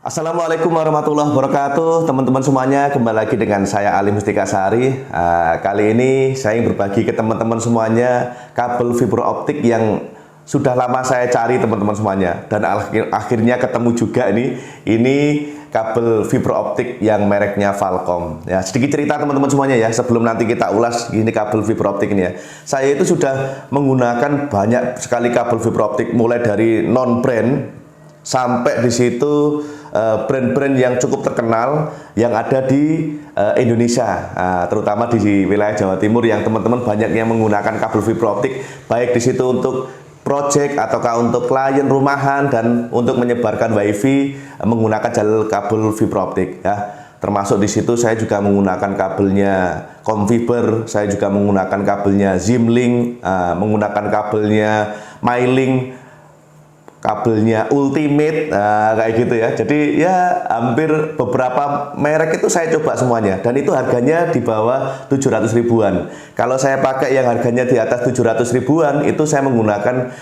Assalamualaikum warahmatullahi wabarakatuh, teman-teman semuanya. Kembali lagi dengan saya Ali Mustika Sari. Kali ini saya ingin berbagi ke teman-teman semuanya kabel fiberoptik yang sudah lama saya cari, teman-teman semuanya. Dan akhirnya ketemu juga nih. Ini kabel fiberoptik yang mereknya Falcom. Ya, sedikit cerita teman-teman semuanya ya, sebelum nanti kita ulas ini kabel fiberoptik ini ya. Saya itu sudah menggunakan banyak sekali kabel fiberoptik, mulai dari non-brand sampai di situ brand-brand yang cukup terkenal yang ada di Indonesia, terutama di wilayah Jawa Timur yang teman-teman banyak yang menggunakan kabel fiberoptik, baik di situ untuk project ataukah untuk klien rumahan dan untuk menyebarkan wifi menggunakan jalur kabel fiberoptik ya. Termasuk di situ saya juga menggunakan kabelnya Comfiber, saya juga menggunakan kabelnya Zimlink, menggunakan kabelnya MyLink, kabelnya Ultimate, kayak gitu ya. Jadi ya hampir beberapa merek itu saya coba semuanya, dan itu harganya di bawah 700 ribuan. Kalau saya pakai yang harganya di atas 700 ribuan itu saya menggunakan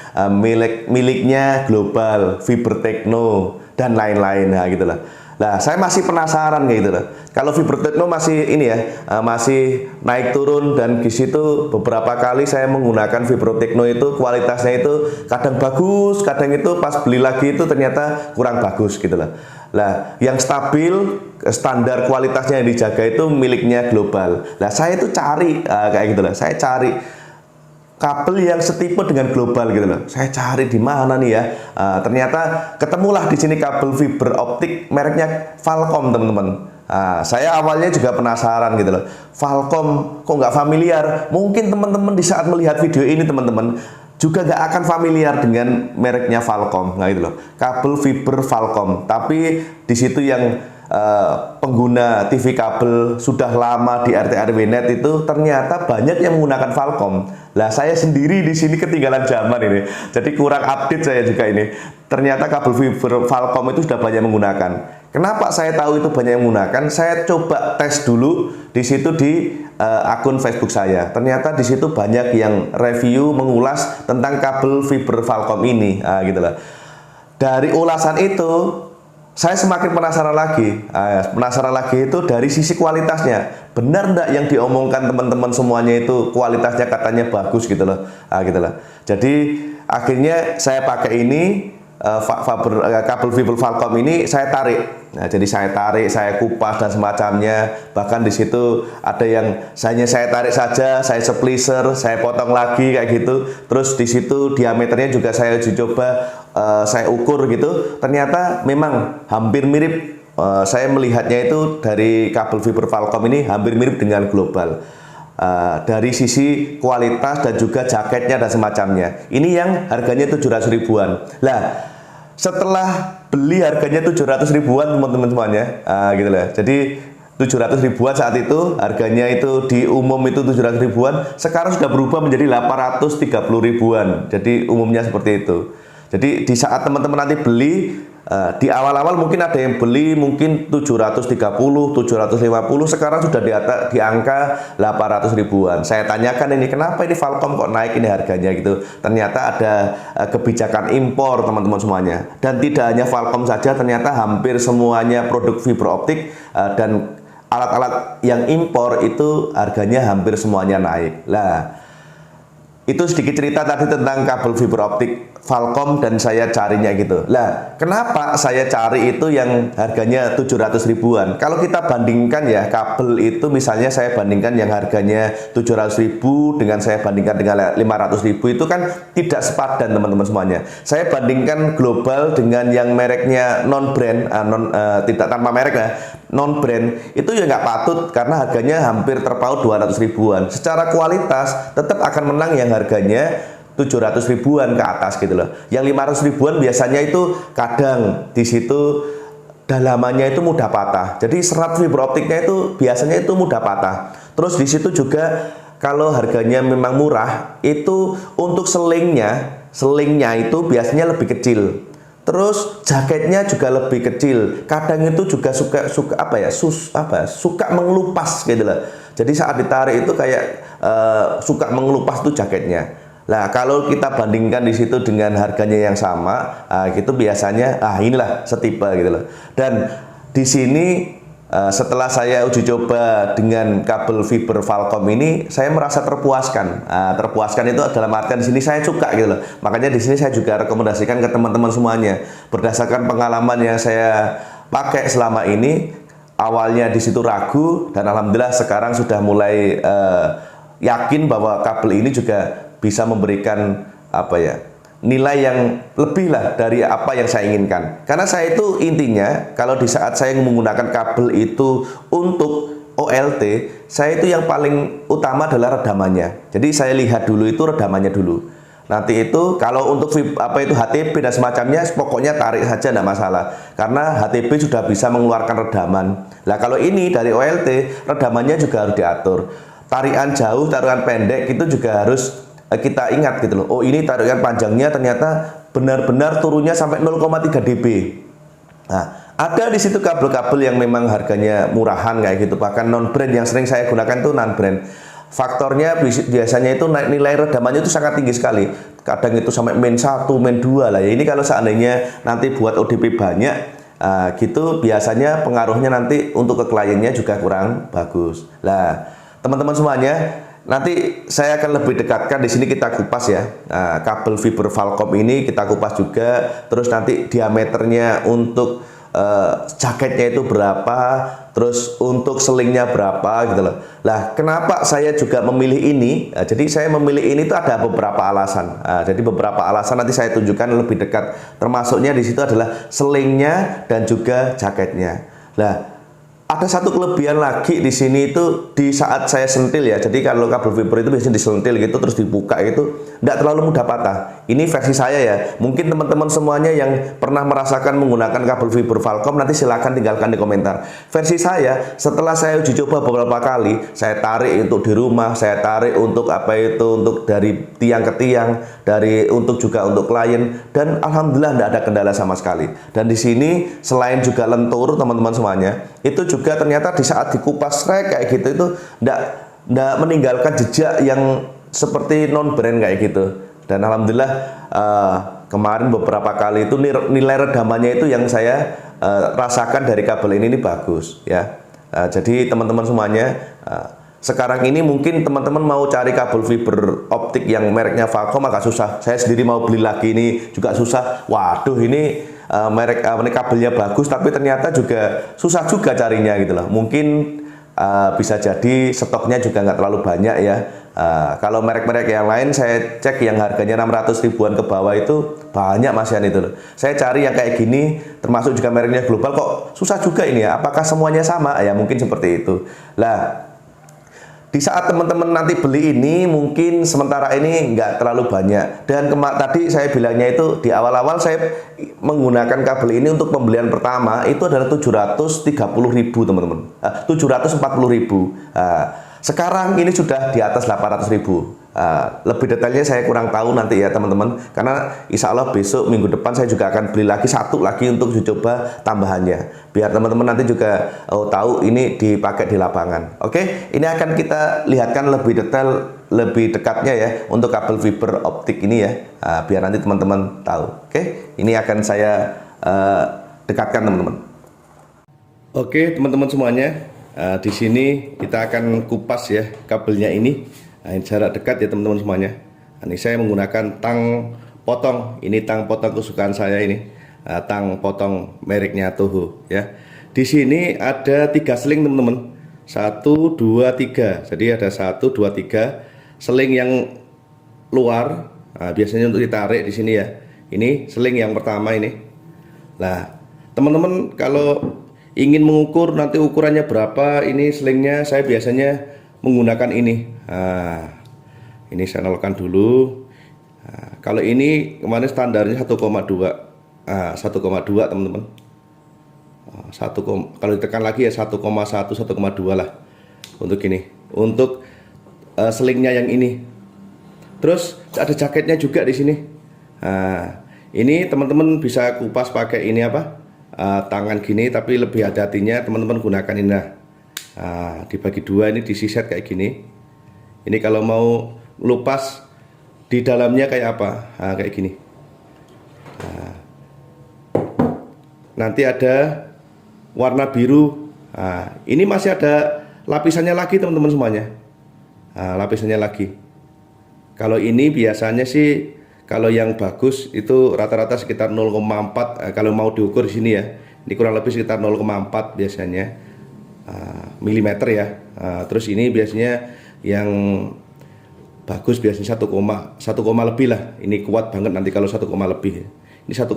miliknya Global, Fiber Techno dan lain-lain, nah gitu lah. Nah, saya masih penasaran kayak gitu loh. Kalau Fiber Techno masih ini ya, masih naik turun, dan di situ beberapa kali saya menggunakan Fiber Techno itu kualitasnya itu kadang bagus, kadang itu pas beli lagi itu ternyata kurang bagus gitu loh. Nah, yang stabil standar kualitasnya yang dijaga itu miliknya Global. Nah, saya itu cari kayak gitu loh. Saya cari kabel yang setipe dengan Global gitu loh. Saya cari di mana nih ya. Ternyata ketemulah di sini kabel fiber optik mereknya Falcom, teman-teman. Saya awalnya juga penasaran gitu loh. Falcom kok nggak familiar? Mungkin teman-teman di saat melihat video ini teman-teman juga nggak akan familiar dengan mereknya Falcom, nah gitu loh. Kabel fiber Falcom. Tapi di situ yang pengguna TV kabel sudah lama di RT RW net itu ternyata banyak yang menggunakan Falcom. Lah saya sendiri di sini ketinggalan zaman ini. Jadi kurang update saya juga ini. Ternyata kabel fiber Falcom itu sudah banyak menggunakan. Kenapa saya tahu itu banyak yang menggunakan? Saya coba tes dulu di situ di akun Facebook saya. Ternyata di situ banyak yang review mengulas tentang kabel fiber Falcom ini, gitu lah. Dari ulasan itu saya semakin penasaran lagi. Penasaran lagi itu dari sisi kualitasnya. Benar enggak yang diomongkan teman-teman semuanya itu kualitasnya katanya bagus gitu loh. Gitu loh. Jadi akhirnya saya pakai ini kabel fiber Falcom ini saya tarik. Nah, jadi saya tarik, saya kupas dan semacamnya. Bahkan di situ ada yang hanya saya tarik saja, saya splicer, saya potong lagi kayak gitu. Terus di situ diameternya juga saya uji coba, saya ukur gitu. Ternyata memang hampir mirip. Saya melihatnya itu dari kabel fiber Falcom ini hampir mirip dengan Global. Dari sisi kualitas dan juga jaketnya dan semacamnya. Ini yang harganya 700 ribuan. Lah, setelah beli harganya 700 ribuan teman-teman semuanya, gitu lah. Jadi 700 ribuan saat itu harganya itu di umum itu 700 ribuan, sekarang sudah berubah menjadi 830 ribuan. Jadi umumnya seperti itu. Jadi di saat teman-teman nanti beli, di awal-awal mungkin ada yang beli mungkin 730, 750, sekarang sudah di angka 800 ribuan. Saya tanyakan ini kenapa ini Falcom kok naik ini harganya gitu. Ternyata ada kebijakan impor teman-teman semuanya. Dan tidak hanya Falcom saja, ternyata hampir semuanya produk fiber optik dan alat-alat yang impor itu harganya hampir semuanya naik. Lah, itu sedikit cerita tadi tentang kabel fiber optik Falcom dan saya carinya gitu. Lah, kenapa saya cari itu yang harganya 700 ribuan? Kalau kita bandingkan ya, kabel itu misalnya saya bandingkan yang harganya 700 ribu dengan saya bandingkan dengan 500 ribu itu kan tidak sepadan teman-teman semuanya. Saya bandingkan Global dengan yang mereknya non-brand, tidak tanpa merek ya, non-brand, itu ya nggak patut karena harganya hampir terpaut 200 ribuan. Secara kualitas tetap akan menang yang harganya 700 ribuan ke atas gitu loh. Yang 500 ribuan biasanya itu kadang di situ dalamannya itu mudah patah. Jadi serat fiber optiknya itu biasanya itu mudah patah. Terus di situ juga kalau harganya memang murah, itu untuk selingnya itu biasanya lebih kecil. Terus jaketnya juga lebih kecil. Kadang itu juga suka suka mengelupas gitu loh. Jadi saat ditarik itu kayak suka mengelupas tuh jaketnya. Nah, kalau kita bandingkan di situ dengan harganya yang sama, itu biasanya inilah setipe gitu loh. Dan di sini setelah saya uji coba dengan kabel fiber Falcom ini, saya merasa terpuaskan. Terpuaskan itu dalam artian di sini saya suka gitu loh. Makanya di sini saya juga rekomendasikan ke teman-teman semuanya. Berdasarkan pengalaman yang saya pakai selama ini, awalnya di situ ragu dan alhamdulillah sekarang sudah mulai yakin bahwa kabel ini juga bisa memberikan nilai yang lebih lah dari apa yang saya inginkan. Karena saya itu intinya kalau di saat saya menggunakan kabel itu untuk OLT, saya itu yang paling utama adalah redamannya. Jadi saya lihat dulu itu redamannya dulu. Nanti itu kalau untuk HTB dan semacamnya, pokoknya tarik saja tidak masalah. Karena HTB sudah bisa mengeluarkan redaman. Nah kalau ini dari OLT, redamannya juga harus diatur. Tarikan jauh, tarikan pendek itu juga harus kita ingat gitu loh. Oh ini tarikan panjangnya ternyata benar-benar turunnya sampai 0,3 dB. Nah, ada di situ kabel-kabel yang memang harganya murahan kayak gitu. Bahkan non-brand yang sering saya gunakan itu non-brand. Faktornya biasanya itu nilai redamannya itu sangat tinggi sekali. Kadang itu sampai min 1, min 2 lah ya. Ini kalau seandainya nanti buat ODP banyak gitu, biasanya pengaruhnya nanti untuk ke kliennya juga kurang bagus. Nah, teman-teman semuanya, nanti saya akan lebih dekatkan di sini kita kupas ya. Kabel fiber Falcom ini kita kupas juga. Terus nanti diameternya untuk jaketnya itu berapa, terus untuk selingnya berapa gitu loh. Lah, kenapa saya juga memilih ini? Jadi saya memilih ini itu ada beberapa alasan. Jadi beberapa alasan nanti saya tunjukkan lebih dekat. Termasuknya di situ adalah selingnya dan juga jaketnya. Lah, ada satu kelebihan lagi di sini itu di saat saya sentil ya. Jadi kalau kabel fiber itu biasanya disentil gitu terus dibuka gitu, tidak terlalu mudah patah. Ini versi saya ya. Mungkin teman-teman semuanya yang pernah merasakan menggunakan kabel fiber Falcom nanti silahkan tinggalkan di komentar. Versi saya setelah saya uji coba beberapa kali, saya tarik untuk di rumah, saya tarik untuk untuk dari tiang ke tiang, untuk juga untuk klien, dan alhamdulillah tidak ada kendala sama sekali. Dan di sini selain juga lentur teman-teman semuanya, itu juga ternyata di saat dikupas kayak gitu itu tidak meninggalkan jejak yang seperti non brand kayak gitu. Dan alhamdulillah kemarin beberapa kali itu nilai redamannya itu yang saya rasakan dari kabel ini bagus ya. Jadi teman-teman semuanya, sekarang ini mungkin teman-teman mau cari kabel fiber optik yang mereknya Falcom agak susah. Saya sendiri mau beli lagi ini juga susah. Waduh, ini ini kabelnya bagus tapi ternyata juga susah juga carinya gitu loh. Mungkin bisa jadi stoknya juga nggak terlalu banyak ya. Kalau merek-merek yang lain saya cek yang harganya 600 ribuan ke bawah itu banyak masihan itu loh. Saya cari yang kayak gini termasuk juga mereknya global kok susah juga ini ya. Apakah semuanya sama? Ya mungkin seperti itu. Lah, di saat teman-teman nanti beli ini mungkin sementara ini nggak terlalu banyak. Dan tadi saya bilangnya itu di awal-awal saya menggunakan kabel ini untuk pembelian pertama itu adalah 730.000 teman-teman, 740.000. Sekarang ini sudah di atas 800.000. Lebih detailnya saya kurang tahu nanti ya teman-teman, karena insya Allah besok minggu depan saya juga akan beli lagi satu lagi untuk dicoba tambahannya, biar teman-teman nanti juga tahu ini dipakai di lapangan. Oke, ini akan kita lihatkan lebih detail, lebih dekatnya ya untuk kabel fiber optik ini ya, biar nanti teman-teman tahu. Oke, ini akan saya dekatkan teman-teman. Oke teman-teman semuanya, di sini kita akan kupas ya kabelnya ini. Nah, ini jarak dekat ya teman-teman semuanya. Nah, ini saya menggunakan tang potong. Ini tang potong kesukaan saya ini. Tang potong mereknya Toho ya. Di sini ada 3 seling teman-teman. 1, 2, 3. Jadi ada 1, 2, 3 seling yang luar. Nah, biasanya untuk ditarik di sini ya. Ini seling yang pertama ini. Nah, teman-teman kalau ingin mengukur nanti ukurannya berapa, ini selingnya saya biasanya menggunakan ini. Ini saya nolkan dulu. Kalau ini kemarin standarnya 1,2 teman-teman. Kalau ditekan lagi ya 1,1 1,2 lah untuk ini, untuk selingnya yang ini. Terus ada jaketnya juga di sini. Ini teman-teman bisa kupas pakai ini tangan gini, tapi lebih hati-hatinya teman-teman gunakan ini. Dibagi dua, ini disiset kayak gini. Ini kalau mau lupas di dalamnya kayak apa. Nah, kayak gini. Nah, nanti ada warna biru. Nah, ini masih ada lapisannya lagi teman-teman semuanya. Nah, lapisannya lagi. Kalau ini biasanya sih, kalau yang bagus itu rata-rata sekitar 0,4. Kalau mau diukur di sini ya, ini kurang lebih sekitar 0,4 biasanya milimeter ya. Terus ini biasanya yang bagus biasanya 1, lebih lah. Ini kuat banget nanti kalau 1, lebih. Ini 1,2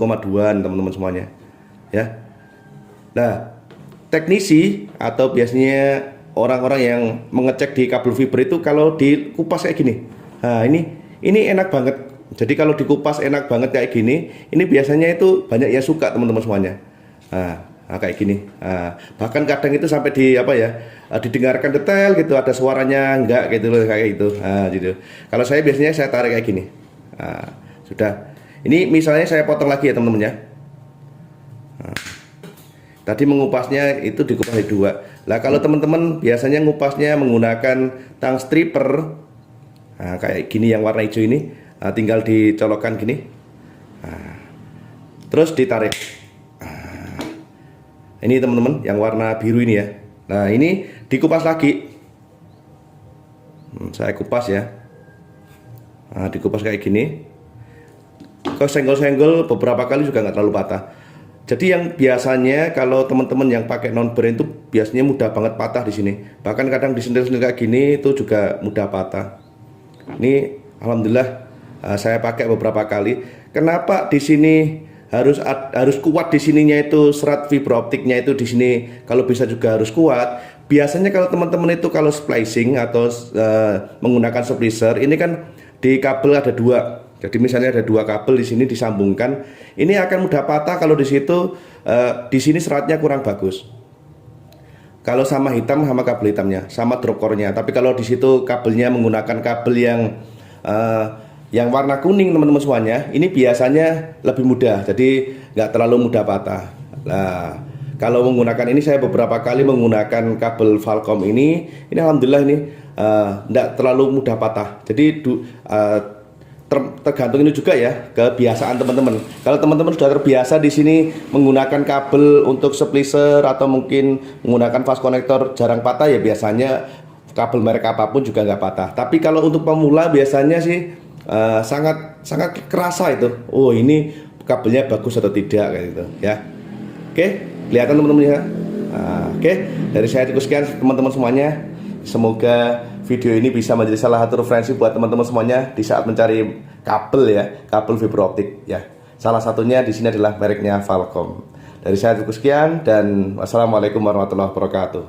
teman-teman semuanya ya. Nah, teknisi atau biasanya orang-orang yang mengecek di kabel fiber itu kalau dikupas kayak gini. Nah, ini enak banget. Jadi kalau dikupas enak banget kayak gini, ini biasanya itu banyak yang suka teman-teman semuanya. Nah, kayak gini. Nah, bahkan kadang itu sampai didengarkan detail gitu, ada suaranya enggak gitu loh, kayak gitu. Nah, gitu. Kalau saya biasanya saya tarik kayak gini. Nah, sudah. Ini misalnya saya potong lagi ya teman-teman ya. Nah, tadi mengupasnya itu dikupas di 2. Lah kalau teman-teman biasanya ngupasnya menggunakan tang stripper, nah, kayak gini yang warna hijau ini, tinggal dicolokkan gini, terus ditarik. Ini teman-teman yang warna biru ini ya. Nah, ini dikupas lagi. Saya kupas ya. Nah, dikupas kayak gini. Kalau senggol-senggol beberapa kali juga nggak terlalu patah. Jadi yang biasanya kalau teman-teman yang pakai non brand itu biasanya mudah banget patah di sini. Bahkan kadang disentil-sentil kayak gini itu juga mudah patah. Ini alhamdulillah saya pakai beberapa kali. Kenapa di sini harus kuat di sininya itu serat fibrooptiknya itu di sini kalau bisa juga harus kuat. Biasanya kalau teman-teman itu kalau splicing atau menggunakan splicer ini kan di kabel ada 2. Jadi misalnya ada 2 kabel di sini disambungkan, ini akan mudah patah kalau di situ di sini seratnya kurang bagus. Kalau sama hitam sama kabel hitamnya, sama drop core-nya. Tapi kalau di situ kabelnya menggunakan kabel yang warna kuning teman-teman semuanya, ini biasanya lebih mudah. Jadi nggak terlalu mudah patah. Nah, kalau menggunakan ini saya beberapa kali menggunakan kabel Falcom ini alhamdulillah ini nggak terlalu mudah patah. Jadi tergantung ini juga ya kebiasaan teman-teman. Kalau teman-teman sudah terbiasa di sini menggunakan kabel untuk splicer atau mungkin menggunakan fast connector jarang patah ya, biasanya kabel merek apapun juga nggak patah. Tapi kalau untuk pemula biasanya sih sangat kerasa itu. Oh, ini kabelnya bagus atau tidak kayak gitu ya. Oke, kelihatan teman-teman ya. Oke, dari saya cukup sekian teman-teman semuanya. Semoga video ini bisa menjadi salah satu referensi buat teman-teman semuanya di saat mencari kabel ya, kabel fiber optik ya. Salah satunya di sini adalah mereknya Falcom. Dari saya cukup sekian dan wassalamualaikum warahmatullahi wabarakatuh.